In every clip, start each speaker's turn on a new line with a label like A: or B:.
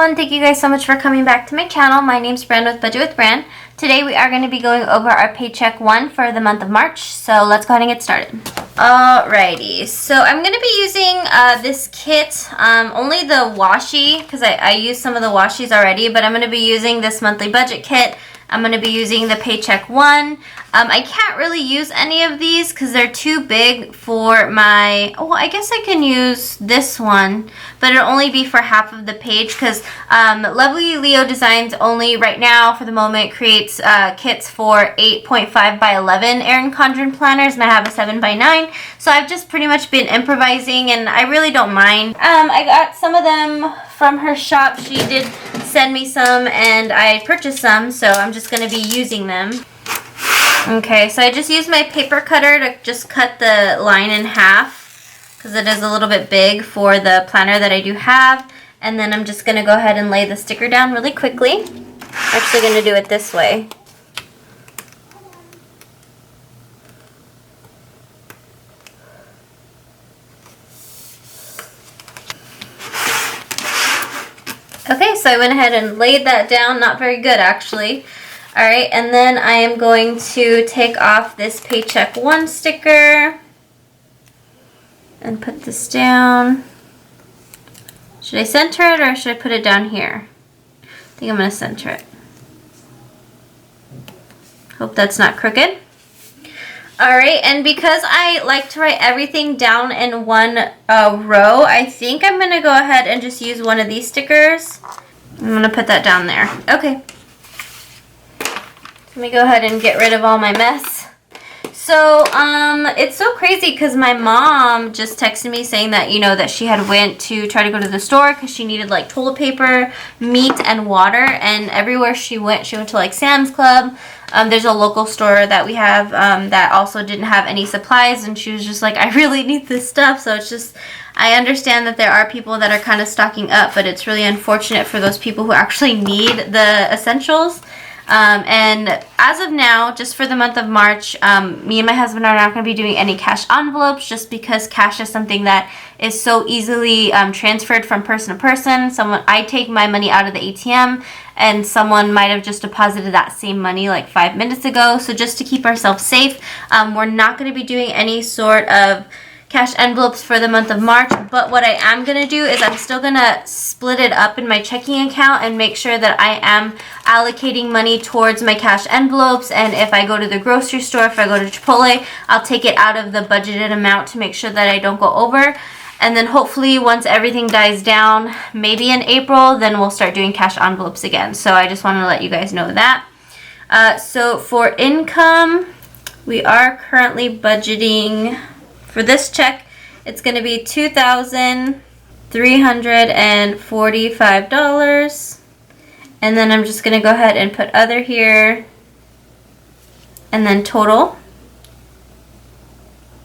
A: everyone, thank you guys so much for coming back to my channel. My name's Bran with Budget with Bran. Today we are going to be going over our Paycheck One for the month of March, so let's go ahead and get started. Alrighty, so I'm going to be using this kit, only the washi, because I used some of the washis already, but I'm going to be using this monthly budget kit. I'm going to be using the Paycheck One. I can't really use any of these because they're too big for my, well, I guess I can use this one, but it'll only be for half of the page because Lovely Leo Designs only right now for the moment creates kits for 8.5 by 11 Erin Condren planners, and I have a 7 by 9. So I've just pretty much been improvising, and I really don't mind. I got some of them from her shop. She did send me some and I purchased some, so I'm just going to be using them. Okay, so I just used my paper cutter to just cut the line in half because it is a little bit big for the planner that I do have. And then I'm just going to go ahead and lay the sticker down really quickly. I'm actually going to do it this way. Okay, so I went ahead and laid that down. Not very good, actually. Alright, and then I am going to take off this Paycheck One sticker and put this down. Should I center it or should I put it down here? I think I'm going to center it. Hope that's not crooked. Alright, and because I like to write everything down in one row, I think I'm going to go ahead and just use one of these stickers. I'm going to put that down there. Okay. Let me go ahead and get rid of all my mess. So, it's so crazy because my mom just texted me saying that, you know, that she had went to try to go to the store because she needed like toilet paper, meat, and water. And everywhere she went to like Sam's Club. There's a local store that we have that also didn't have any supplies, and she was just like, I really need this stuff. So it's just, I understand that there are people that are kind of stocking up, but it's really unfortunate for those people who actually need the essentials. And as of now, just for the month of March, me and my husband are not going to be doing any cash envelopes just because cash is something that is so easily transferred from person to person. I take my money out of the ATM and someone might have just deposited that same money like 5 minutes ago. So just to keep ourselves safe, we're not going to be doing any sort of cash envelopes for the month of March, but what I am going to do is I'm still going to split it up in my checking account and make sure that I am allocating money towards my cash envelopes. And if I go to the grocery store, if I go to Chipotle, I'll take it out of the budgeted amount to make sure that I don't go over. And then hopefully once everything dies down, maybe in April, then we'll start doing cash envelopes again. So I just want to let you guys know that. So for income, we are currently budgeting. For this check, it's going to be $2,345. And then I'm just going to go ahead and put other here. And then total.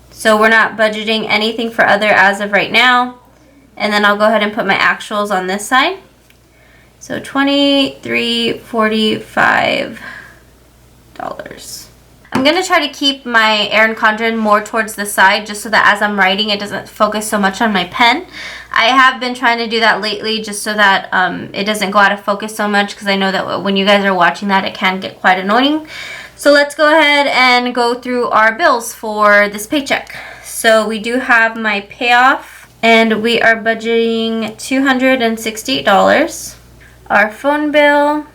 A: So we're not budgeting anything for other as of right now. And then I'll go ahead and put my actuals on this side. So $2,345. I'm going to try to keep my Erin Condren more towards the side just so that as I'm writing it doesn't focus so much on my pen. I have been trying to do that lately just so that it doesn't go out of focus so much because I know that when you guys are watching that it can get quite annoying. So let's go ahead and go through our bills for this paycheck. So we do have my payoff and we are budgeting $268. Our phone bill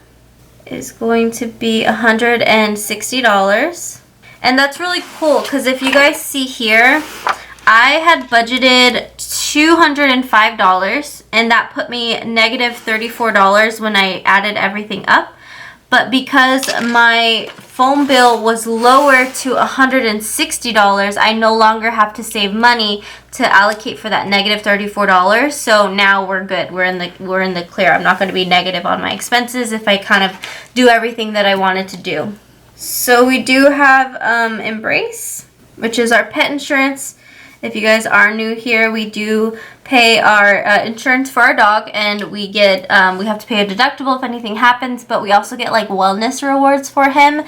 A: is going to be $160. And that's really cool because if you guys see here, I had budgeted $205 and that put me negative $34 when I added everything up. But because my phone bill was lower to $160, I no longer have to save money to allocate for that negative $34. So now we're good. We're in the clear. I'm not going to be negative on my expenses if I kind of do everything that I wanted to do. So we do have Embrace, which is our pet insurance, If you guys are new here, we do pay our insurance for our dog, and we get we have to pay a deductible if anything happens, but we also get like wellness rewards for him,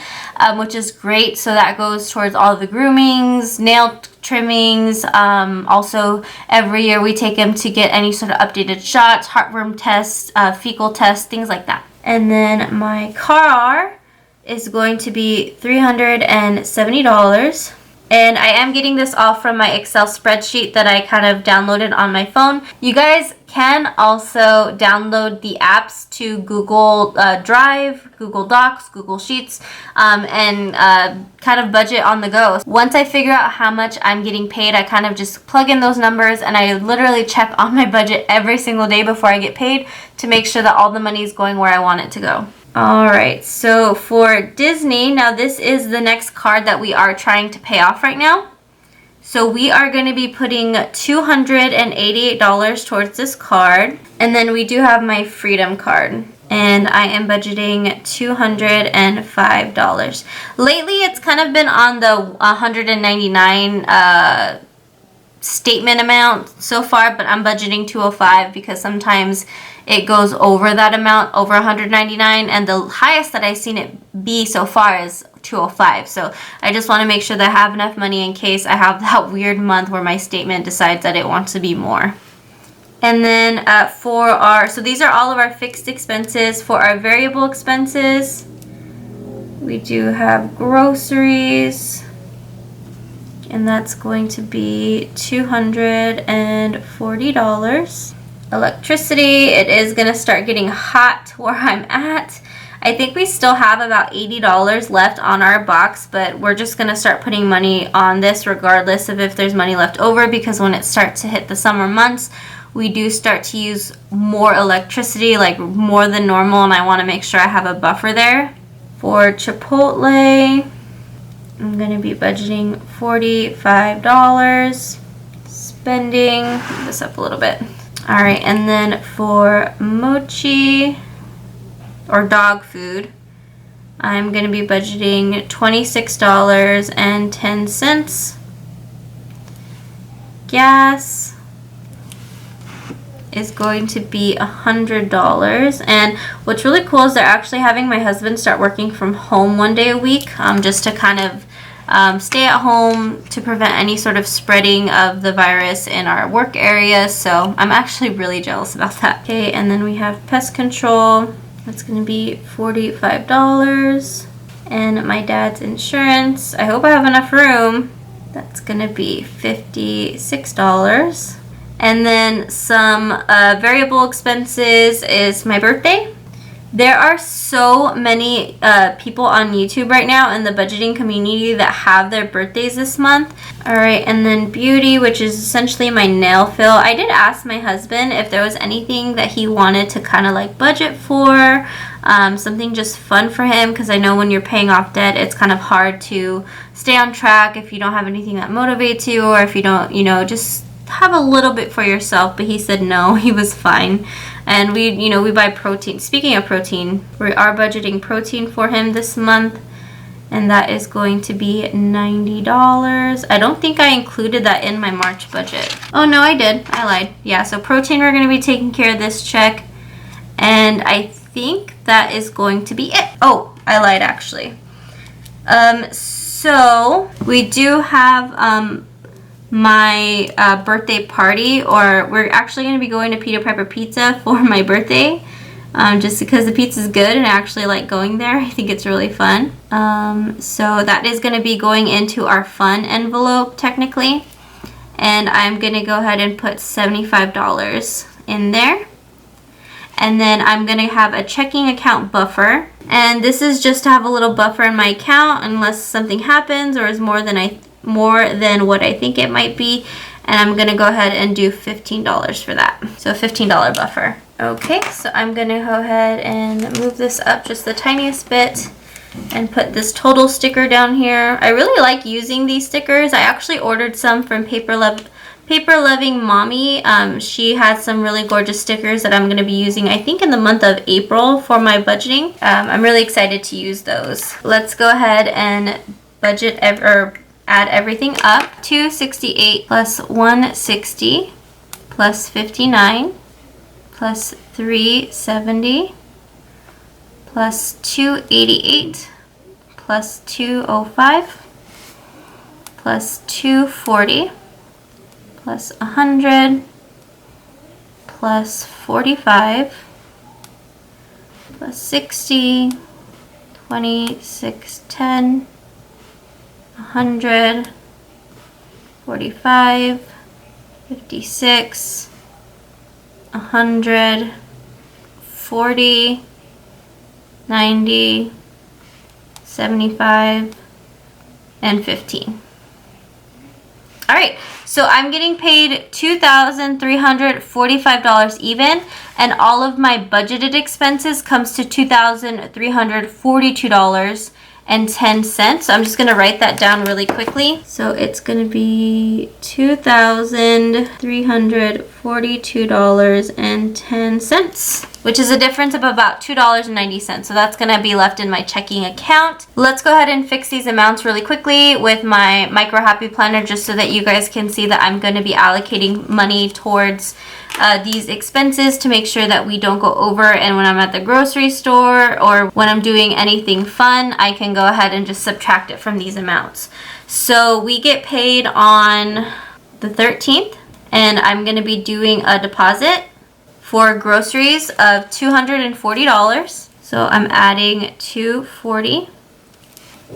A: which is great. So that goes towards all the groomings, nail trimmings. Also every year we take him to get any sort of updated shots, heartworm tests, fecal tests, things like that. And then my car is going to be $370. And I am getting this all from my Excel spreadsheet that I kind of downloaded on my phone. You guys can also download the apps to Google Drive, Google Docs, Google Sheets, and kind of budget on the go. Once I figure out how much I'm getting paid, I kind of just plug in those numbers, and I literally check on my budget every single day before I get paid to make sure that all the money is going where I want it to go. Alright, so for Disney, now this is the next card that we are trying to pay off right now. So we are going to be putting $288 towards this card. And then we do have my Freedom card. And I am budgeting $205. Lately, it's kind of been on the $199 statement amount so far, but I'm budgeting $205 because sometimes it goes over that amount, over $199, and the highest that I've seen it be so far is $205. So I just want to make sure that I have enough money in case I have that weird month where my statement decides that it wants to be more. And then so these are all of our fixed expenses. For our variable expenses, we do have groceries, and that's going to be $240. Electricity, it is going to start getting hot where I'm at. I think we still have about $80 left on our box, but we're just going to start putting money on this regardless of if there's money left over, because when it starts to hit the summer months, we do start to use more electricity, like more than normal, and I want to make sure I have a buffer there. For Chipotle, I'm going to be budgeting $45. Spending, move this up a little bit. Alright, and then for mochi, or dog food, I'm going to be budgeting $26.10. Gas is going to be $100. And what's really cool is they're actually having my husband start working from home one day a week, just to kind of stay at home to prevent any sort of spreading of the virus in our work area. So I'm actually really jealous about that. Okay, and then we have pest control. That's going to be $45. And my dad's insurance, I hope I have enough room. That's going to be $56. And then some variable expenses is my birthday. There are so many people on YouTube right now in the budgeting community that have their birthdays this month. Alright, and then beauty, which is essentially my nail fill. I did ask my husband if there was anything that he wanted to kind of like budget for, something just fun for him, because I know when you're paying off debt, it's kind of hard to stay on track if you don't have anything that motivates you, or if you don't, just have a little bit for yourself. But he said no, he was fine. And we buy protein. Speaking of protein, we are budgeting protein for him this month, and that is going to be $90. I don't think I included that in my March budget. Oh no, I did. I lied. Yeah, so protein, we're going to be taking care of this check, and I think that is going to be it. Oh, I lied actually. So we do have my birthday party, or we're actually going to be going to Peter Piper Pizza for my birthday, just because the pizza is good and I actually like going there. I think it's really fun. So that is going to be going into our fun envelope technically, and I'm going to go ahead and put $75 in there. And then I'm going to have a checking account buffer, and this is just to have a little buffer in my account unless something happens or is more than what I think it might be, and I'm going to go ahead and do $15 for that. So a $15 buffer. Okay, so I'm going to go ahead and move this up just the tiniest bit and put this total sticker down here. I really like using these stickers. I actually ordered some from Paper Loving Mommy. She has some really gorgeous stickers that I'm going to be using, I think, in the month of April for my budgeting. I'm really excited to use those. Let's go ahead and add everything up. 268 plus 160 plus 59 plus 370 plus 288 plus 205 plus 240 plus 100 plus 45 plus 60, 26, 10, 100, 45, 56, 100, 40, 90, 75, and 15. All right, so I'm getting paid $2,345 even, and all of my budgeted expenses comes to $2,342.10. So I'm just gonna write that down really quickly. So it's gonna be $2,342.10, which is a difference of about $2.90. So that's gonna be left in my checking account. Let's go ahead and fix these amounts really quickly with my micro happy planner, just so that you guys can see that I'm gonna be allocating money towards these expenses to make sure that we don't go over, and when I'm at the grocery store or when I'm doing anything fun, I can go ahead and just subtract it from these amounts. So we get paid on the 13th, and I'm going to be doing a deposit for groceries of $240. So I'm adding $240,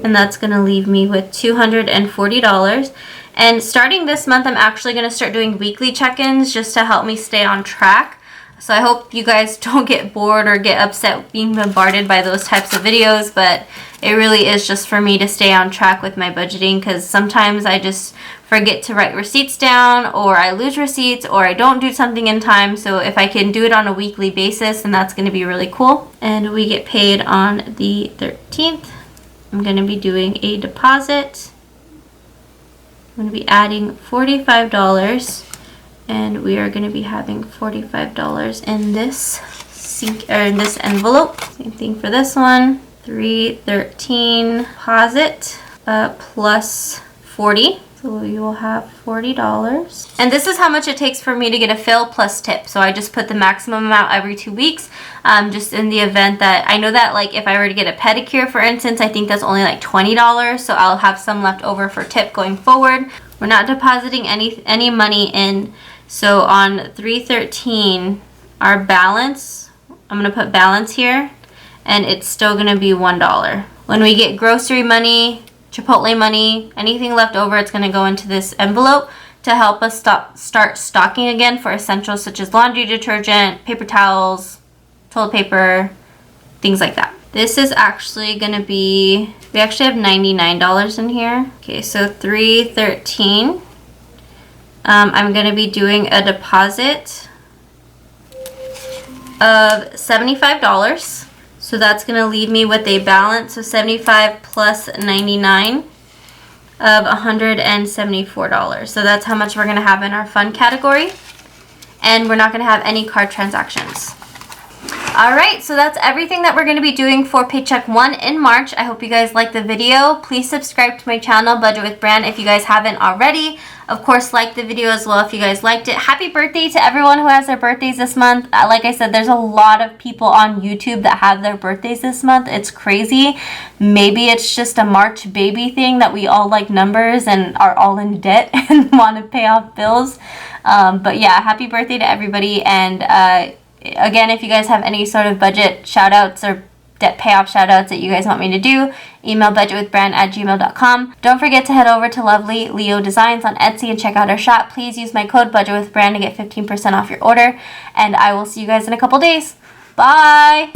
A: and that's going to leave me with $240. And starting this month, I'm actually going to start doing weekly check-ins just to help me stay on track. So I hope you guys don't get bored or get upset being bombarded by those types of videos, but it really is just for me to stay on track with my budgeting, because sometimes I just forget to write receipts down, or I lose receipts, or I don't do something in time. So if I can do it on a weekly basis, then that's going to be really cool. And we get paid on the 13th. I'm going to be doing a deposit. I'm going to be adding $45, and we are going to be having $45 in this in this envelope. Same thing for this one. 313 deposit plus 40. So we will have $40. And this is how much it takes for me to get a fill plus tip. So I just put the maximum amount every 2 weeks, just in the event that, I know that like if I were to get a pedicure, for instance, I think that's only like $20. So I'll have some left over for tip going forward. We're not depositing any money in. So on 313, our balance, I'm gonna put balance here, and it's still gonna be $1. When we get grocery money, Chipotle money, anything left over, it's going to go into this envelope to help us start stocking again for essentials such as laundry detergent, paper towels, toilet paper, things like that. This is actually going to be, we actually have $99 in here. Okay, so 313. I'm going to be doing a deposit of $75. So that's going to leave me with a balance of 75 plus 99 of $174. So that's how much we're going to have in our fun category. And we're not going to have any card transactions. All right, so that's everything that we're going to be doing for Paycheck One in March. I hope you guys liked the video. Please subscribe to my channel, Budget with Bran, if you guys haven't already. Of course, like the video as well if you guys liked it. Happy birthday to everyone who has their birthdays this month. Like I said, there's a lot of people on YouTube that have their birthdays this month. It's crazy. Maybe it's just a March baby thing that we all like numbers and are all in debt and want to pay off bills. But yeah, happy birthday to everybody. And again, if you guys have any sort of budget shout outs or debt payoff shout outs that you guys want me to do, email budgetwithbran@gmail.com. Don't forget to head over to Lovely Leo Designs on Etsy and check out our shop. Please use my code budgetwithbran to get 15% off your order, and I will see you guys in a couple days. Bye!